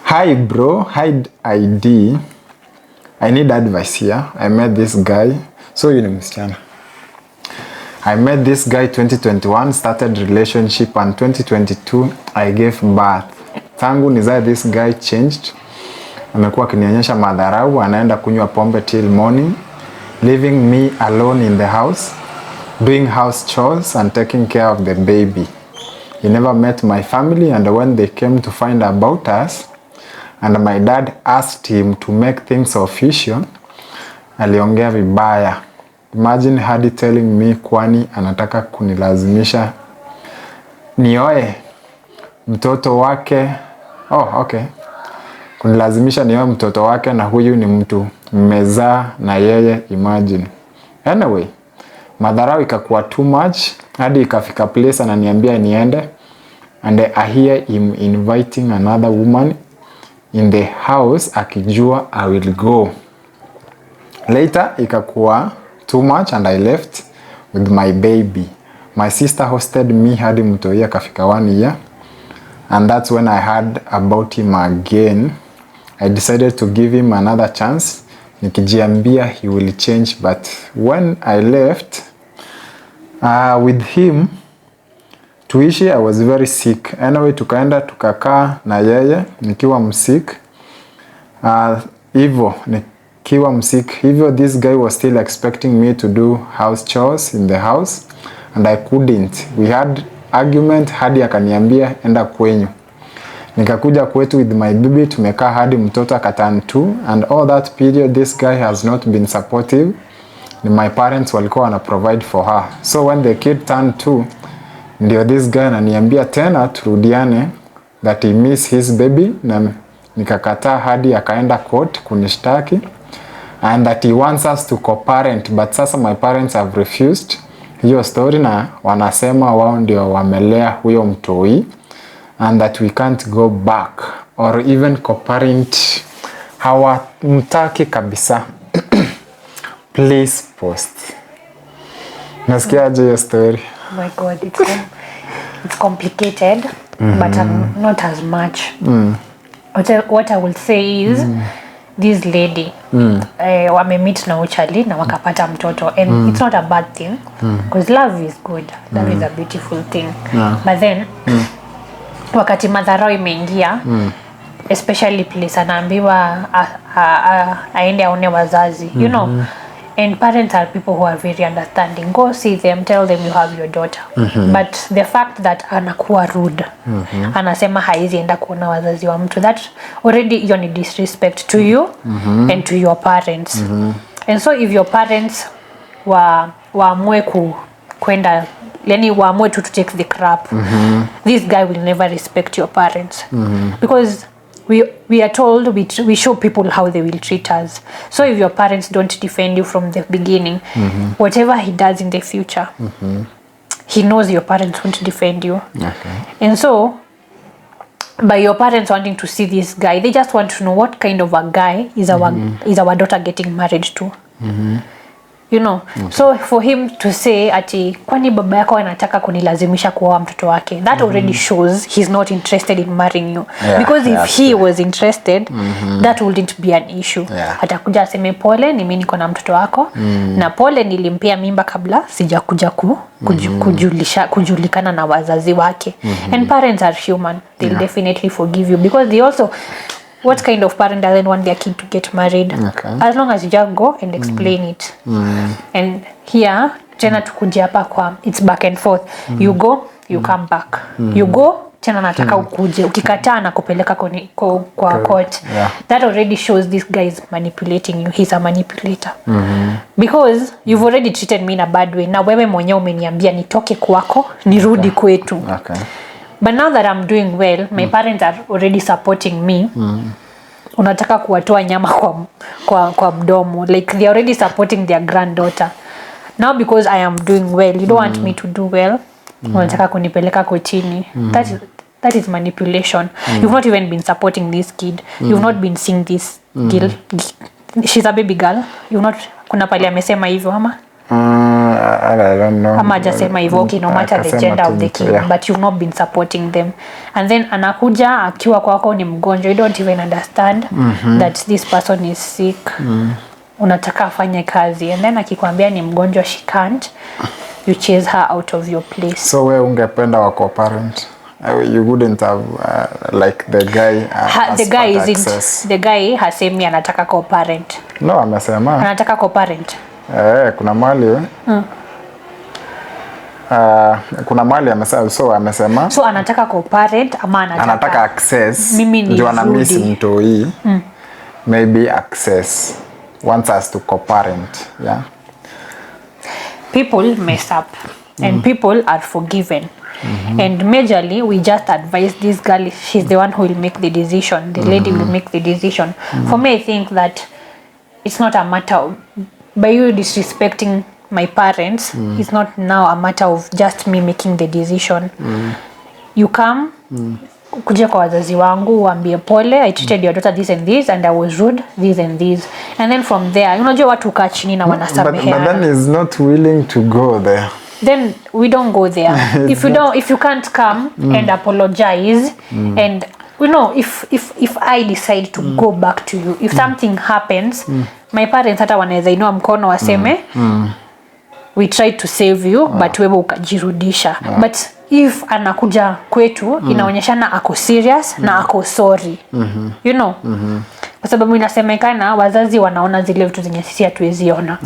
Hi bro, hi ID. I need advice here. I met this guy. So you know msichana. I met this guy 2021, started relationship, and 2022 I gave birth. Tangu nizae this guy changed. Amekuwa akinionyesha madharau, anaenda kunywa pombe till morning, leaving me alone in the house, doing house chores and taking care of the baby. He never met my family, and when they came to find about us and my dad asked him to make things official, aliongea vibaya. Imagine hadi telling me kwani anataka kunilazimisha nioe mtoto wake. Oh, okay. Kunilazimisha nioe mtoto wake na huyu ni mtu mmezaa na yeye, imagine. Anyway, madharau ikakuwa too much hadi ikafika place ananiambia niende, and I hear him inviting another woman in the house akijua I will go. Later ikakuwa too much and I left with my baby. My sister hosted me hadi mtoi akafika 1 year, and that's when I heard about him again. I decided to give him another chance, nikijiambia he will change, but when I left with him tuishi, I was very sick. Anyway, tukaenda tukakaa na yeye nikiwa msick. Nikiwa msick hivyo, this guy was still expecting me to do house chores in the house and I couldn't. We had argument hadi akaniambia enda kwenyu. Nikakuja kwetu with my baby, tumekaa hadi mtoto akatan 2, and all that period this guy has not been supportive. My parents walikuwa wana provide for her. So when the kid turned 2, ndio this guy ananiambia tena turudiane, that he miss his baby, na nikakataa hadi akaenda court kunishtaki, and that he wants us to co-parent, but sasa my parents have refused hiyo story na wanasema wao ndio wamelea huyo mtoi, and that we can't go back or even co-parent. Hawamtaki kabisa. Please post. Nasikiaje hiyo story? Oh my God, it's complicated, but not as much. What I will say is this lady wamemeet na uchali na wakapata mtoto, and it's not a bad thing because love is good. Love is a beautiful thing. But then wakati madharau imeingia, especially place anaambiwa aende aone wazazi, you know. And parents are people who are very understanding. Go see them, tell them you have your daughter. But the fact that anakuwa rude, anasema haizi enda kuona wazazi wa mtu, that already you need disrespect to you and to your parents. And so if your parents waamue kwenda, yani waamue to take the crap, this guy will never respect your parents. Because we are told, we show people how they will treat us. So if your parents don't defend you from the beginning, whatever he does in the future, he knows your parents won't defend you. Okay. And so by your parents wanting to see this guy, they just want to know what kind of a guy is our daughter getting married to. You know. Okay. So for him to say ati kwani baba yako anataka kunilazimisha kuoa mtoto wake, that already shows he's not interested in marrying you. Because if he was interested, that wouldn't be an issue. Atakuja aseme pole, ni mimi niko na mtoto wako, na pole nilimpea mimba kabla sijakuja kujulikana na wazazi wake. And parents are human. They'll definitely forgive you, because they also, what kind of parent doesn't want their kid to get married? Okay. As long as you just go and explain it. And here, tena tukuje hapa kwa, it's back and forth. You go, you come back. You go, tena nataka ukuje. Ukikataa na kupeleka kwa court. That already shows this guy is manipulating you. He's a manipulator. Because you've already treated me in a bad way. Na wewe mwenyewe umeniambia nitoke kwako, nirudi kwetu. Okay. But now that I'm doing well, my parents are already supporting me. Unataka kuwatoa nyama kwa mdomo. Like they are already supporting their granddaughter. Now because I am doing well, you don't want me to do well. Unataka kunipeleka kotini. That is manipulation. You've not even been supporting this kid. You've not been seeing this girl. She's a baby girl. You've not, kuna pali amesema hivyo ama? I don't know. Ama hajasema hivyo, okay, no matter the gender of the kid, but you've not been supporting them. And then anakuja akiwa kwako ni mgonjwa, you don't even understand that this person is sick. Unataka afanye kazi, and then akikwambia ni mgonjwa, she can't, you chase her out of your place. So we ungependa wa co-parent? You wouldn't have like the guy the guy hasemi anataka co-parent. No, amesema anataka co-parent. Kuna mali kuna mali amesema, so anataka co-parent ama anataka access. Ndio ana miss mtoi. Maybe access, wants us to co-parent. Yeah, people mess up and people are forgiven. And majorly we just advise this girl, she's the one who will make the decision, the lady will make the decision. For me, I think that it's not a matter of, by you disrespecting my parents, it's not now a matter of just me making the decision. You come kuja kwa wazazi wangu uambie pole, I treated your daughter this and this and I was rude this and this, and then from there unajua watu kaa chini na wanasameheana. But then is not willing to go there. Then we don't go there. If you can't come and apologize, and if I decide to go back to you, if something happens, my parents hata wanaweza inua mkono waseme we tried to save you, but wewe ukajirudisha. But if anakuja kwetu inaonyeshana ako serious na ako sorry. Kwa sababu inasemekana wazazi wanaona zile vitu zenye sisi hatuweziona.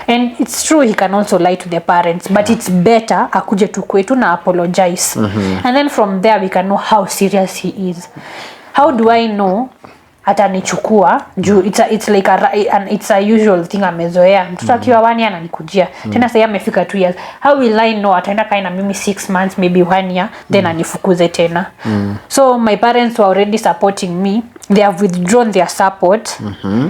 And it's true, he can also lie to the parents, but it's better akuje tu kwetu na apologize. And then from there we can know how serious he is. How do I know atanichukua juu it's like it's a usual thing amezoea. Mtoto akiwa 1 year ananikujia. Tena sasa amefika 2 years. How will I know ataenda kai na mimi 6 months, maybe 1 year, then anifukuze tena. So my parents were already supporting me. They have withdrawn their support.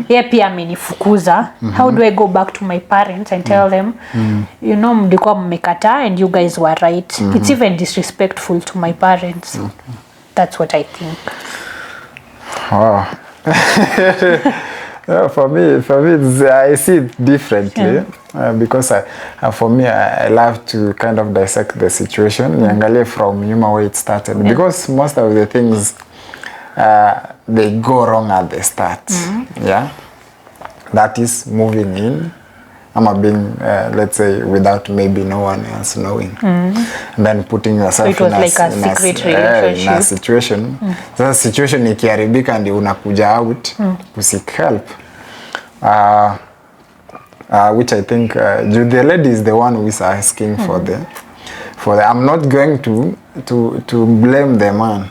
Yeye pia amenifukuza. How do I go back to my parents and tell them, mlikuwa mmekataa and you guys were right. It's even disrespectful to my parents. That's what I think. Wow. For me, I see it differently. Because for me, I love to kind of dissect the situation. Niangalie from nyuma where it started. Because most of the things they go wrong at the start. Yeah, that is moving in. I'm being, let's say, without maybe no one else knowing, and then putting yourself so it was like a secret relationship. In a situation. So situation ikiharibika ndio unakuja out to seek help. Which I think the lady is the one who is asking for the. I'm not going to blame the man,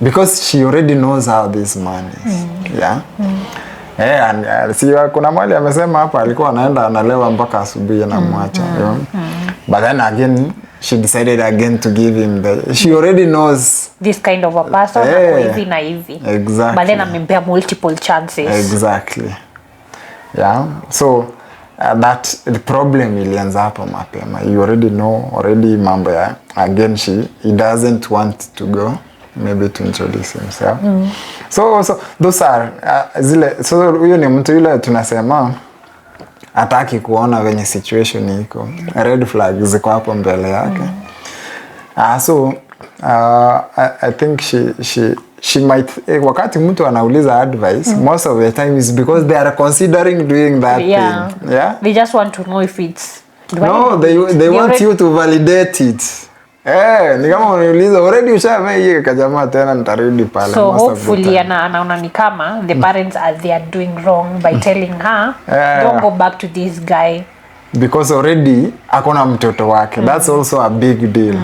because she already knows how this man is. Yeah. And kuna mali amesema hapa alikuwa anaenda analewa mpaka asubuhi na mwacha. But then again she decided again to give him she already knows this kind of a person hivi na hivi. Exactly. But then amempea multiple chances. Exactly. Yeah. So that the problem ilianza hapo mapema. You already know mambo ya again he doesn't want to go, maybe to introduce himself. So those are so huyo ni mtu yule tunasema hataki kuona venye situation iko, red flags ziko hapo mbele yake. So I think she might wakati mtu anauliza advice, most of the time is because they are considering doing that thing. Yeah, they just want to know if it's they want you to validate it. Ni kama unauliza already ushavaa hiyo kajamaa tena nitarudi pale. So hopefully anaona ni kama the parents they are doing wrong by telling her don't go back to this guy, because already akona mtoto wake. That's also a big deal.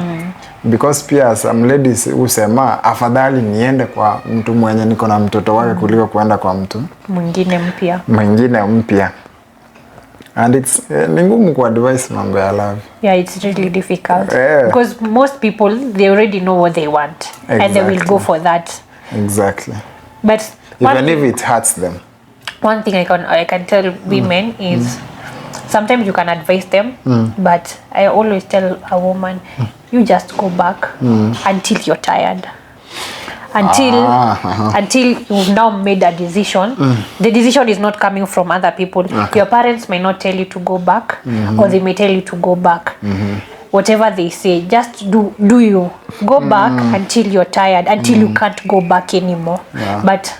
Because pia some ladies usema afadhali niende kwa mtu mwenye niko na mtoto wake kuliko kuenda kwa mtu mwingine mpya. And it's ni ngumu ku advise mambo ya love. Yeah, it's really difficult. Because most people they already know what they want. Exactly. And they will go for that. Exactly. But even if it hurts them. One thing I can tell women is sometimes you can advise them, but I always tell a woman, you just go back until you're tired. until you've now made a decision. The decision is not coming from other people. Your parents may not tell you to go back, or they may tell you to go back. Whatever they say, just do you go back until you're tired, until you can't go back anymore. But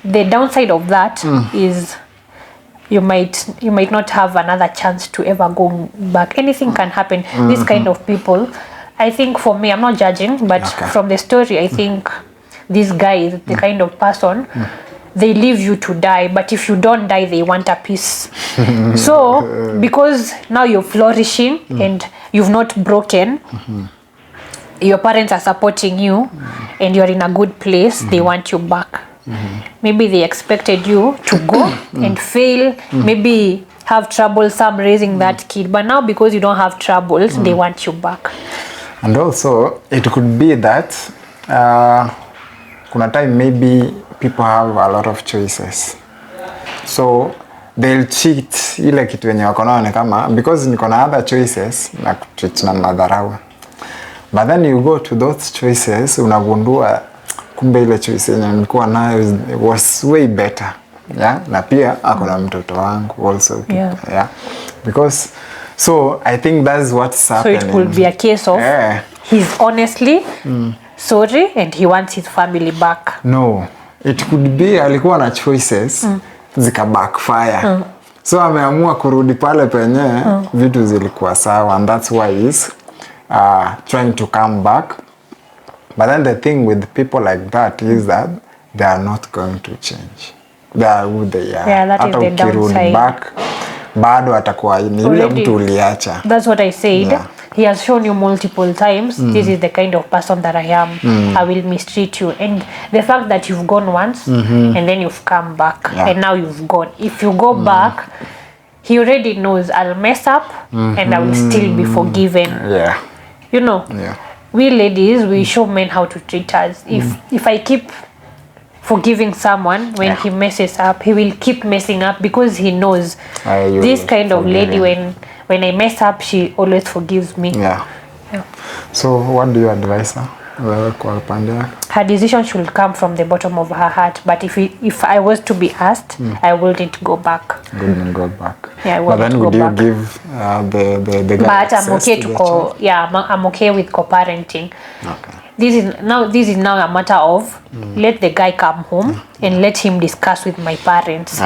the downside of that is you might not have another chance to ever go back. Anything can happen. This kind of people, I think, for me, I'm not judging, but from the story, I think this guy is the kind of person, they leave you to die, but if you don't die, they want a peace. So because now you're flourishing and you've not broken, your parents are supporting you, and you're in a good place, they want you back. Maybe they expected you to go and fail, maybe have trouble raising that kid, but now because you don't have troubles, they want you back. And also it could be that kuna time maybe people have a lot of choices, so they'll cheat ile kitu yenye wako nayo, kama because niko na other choices na treat na madharau, but then you go to those choices, unagundua kumbe ile choice yenye nilikuwa nayo was way better. Na pia akona mtoto wangu also. Because so I think that's what's happening. So it could be a case of he's honestly sorry and he wants his family back. No, it could be alikuwa na choices zika backfire. So ameamua kurudi pale penye vitu zilikuwa sawa, and that's why he's trying to come back. But then the thing with people like that is that they are not going to change. They are who they are. Yeah, that is the downside. Back, bado atakuwa ni yule mtu uliacha. That's what I said. He has shown you multiple times, this is the kind of person that I am. I will mistreat you. And the fact that you've gone once and then you've come back and now you've gone. If you go back, he already knows I'll mess up and I will still be forgiven. You know, we ladies, we show men how to treat us. If I keep forgiving someone when he messes up, he will keep messing up because he knows this kind of lady, when I mess up, she always forgives me. So what do you advise her? Her decision should come from the bottom of her heart, but if I was to be asked, I wouldn't go back. Wouldn't go back. But then would you give the guy but I'm okay to I'm okay with co-parenting. This is now a matter of let the guy come home and let him discuss with my parents.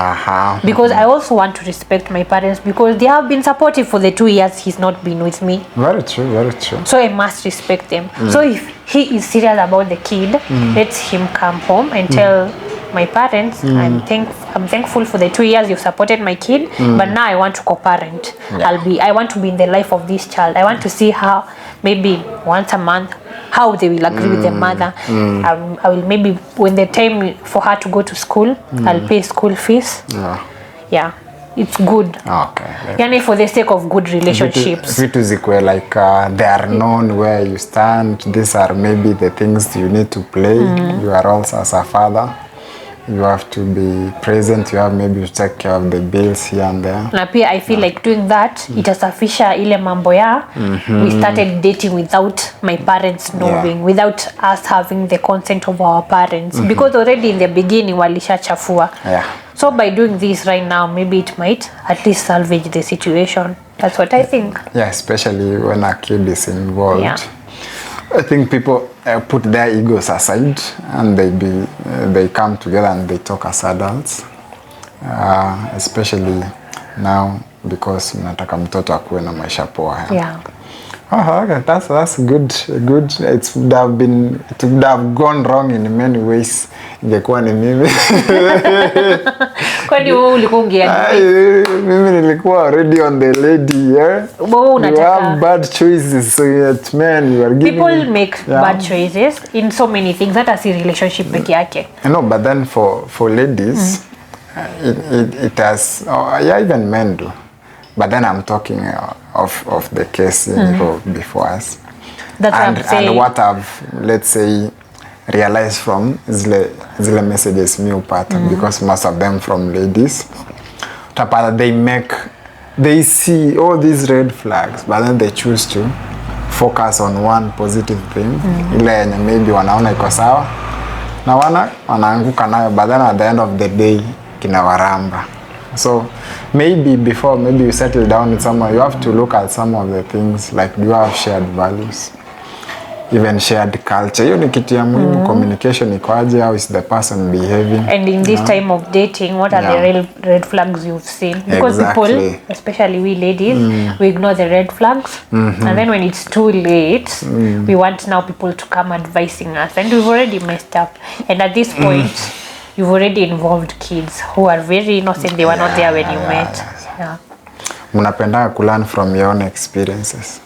Because I also want to respect my parents because they have been supportive for the 2 years he's not been with me. Very true, very true. So I must respect them. So if he is serious about the kid, let him come home and tell my parents, I'm thankful for the 2 years you've supported my kid, but now I want to co-parent. I want to be in the life of this child. I want to see how maybe once a month how they will agree with the mother. I will maybe when the time for her to go to school, I'll pay school fees. It's good. Yani for the sake of good relationships. Vitu zikwe like they are known where you stand. These are maybe the things you need to play. You are also as a father. You have to be present. You have maybe to take care of the bills here and there. Na pia I feel like doing that itasafisha ile mambo ya we started dating without my parents knowing, without us having the consent of our parents, because already in the beginning walishachafua. So by doing this right now, maybe it might at least salvage the situation. That's what I think. Especially when a kid is involved. I think people put their egos aside and they come together and they talk as adults, especially now because nataka mtoto akuwe na maisha poa. Okay, that's good. It would have gone wrong in many ways. Ingekuwa ni mimi. Kwani wewe ulikuwa mimi nilikuwa already on the lady, You have bad choices, so yet man you are giving. People make bad choices in so many things. That is a relationship peke yake. No, but then for ladies, it has even men do. But then I'm talking of the case before us. That's what I'm saying. And what I've, let's say, realized from zile messages me upata, because most of them from ladies, they see all these red flags, but then they choose to focus on one positive thing. Ile yenye maybe wanaona iko sawa, na wanaanguka nayo, but then at the end of the day kinawaramba. So maybe before you settle down with someone, you have to look at some of the things, like do you have shared values, even shared culture. Hiyo ni kitu ya muhimu. Communication ikoaje, how is the person behaving, and in this time of dating, what are the real red flags you've seen? Because people, especially we ladies, we ignore the red flags, and then when it's too late, we want now people to come advising us, and we've already messed up, and at this point you've already involved kids who are very innocent. They were not there when you met. Mnapenda ku learn from your own experiences.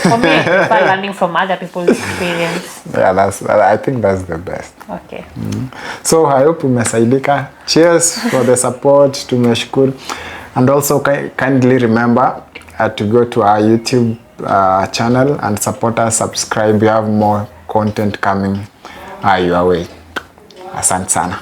For me, I prefer learning from other people's experience. Yeah, I think that's the best. Okay. So I hope umesaidika. Cheers for the support. Tumeshukuru. And also kindly remember to go to our YouTube channel and support us, subscribe. We have more content coming your way. Asante sana.